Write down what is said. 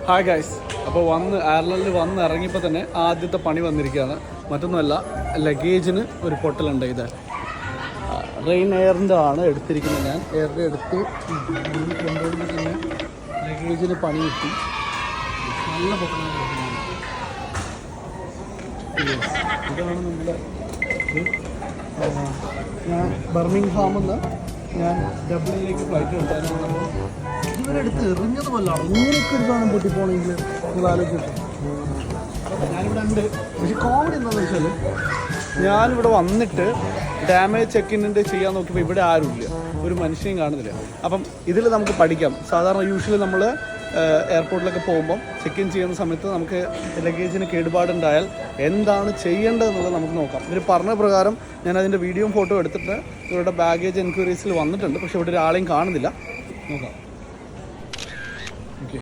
Hi guys. അപ്പോൾ അയർലൻഡിൽ ഇറങ്ങിയപ്പോൾ തന്നെ ആദ്യത്തെ പണി വന്നിരിക്കുകയാണ്. മറ്റൊന്നുമല്ല, ലഗേജിന് ഒരു പൊട്ടലുണ്ട്. ഇത് റെയിൻ എയറിൻ്റെ ആണ് എടുത്തിരിക്കുന്നത്. ഞാൻ എയറിൻ്റെ എടുത്ത് കൊണ്ടുപോയി തന്നെ ലഗേജിന് പണി കിട്ടി. നല്ല പൊട്ടലാണ്. ഇതാണ് നമ്മുടെ ഞാൻ ബർമിംഗ്ഹാമിൽ നിന്ന് ഞാൻ ഡബ്ലിനിലേക്ക് ഫ്ലൈറ്റ് എടുത്തായിരുന്നു. ഇവരെടുത്ത് എറിഞ്ഞതുമല്ല, ഇങ്ങനെയൊക്കെ ഒരു സാധനം പൊട്ടിപ്പോണെങ്കിൽ നിങ്ങൾ ആലോചിച്ചിട്ട്. ഞാനിവിടെ ഉണ്ട്. പക്ഷേ കോമഡി എന്താണെന്ന് വെച്ചാൽ, ഞാനിവിടെ വന്നിട്ട് ഡാമേജ് ചെക്കിൻ്റെ ചെയ്യാൻ നോക്കിയപ്പോൾ ഇവിടെ ആരുമില്ല, ഒരു മനുഷ്യനും കാണുന്നില്ല. അപ്പം ഇതിൽ നമുക്ക് പഠിക്കാം. സാധാരണ യൂഷ്വലി നമ്മൾ എയർപോർട്ടിലൊക്കെ പോകുമ്പം ചെക്ക് ഇൻ ചെയ്യുന്ന സമയത്ത് നമുക്ക് ലഗേജിന് കേടുപാടുണ്ടായാൽ എന്താണ് ചെയ്യേണ്ടതെന്നുള്ളത് നമുക്ക് നോക്കാം. ഇവർ പറഞ്ഞ പ്രകാരം ഞാൻ അതിൻ്റെ വീഡിയോയും ഫോട്ടോ എടുത്തിട്ട് ഇവരുടെ ബാഗേജ് എൻക്വയറീസിൽ വന്നിട്ടുണ്ട്. പക്ഷേ ഇവിടെ ഒരാളെയും കാണുന്നില്ല. നോക്കാം.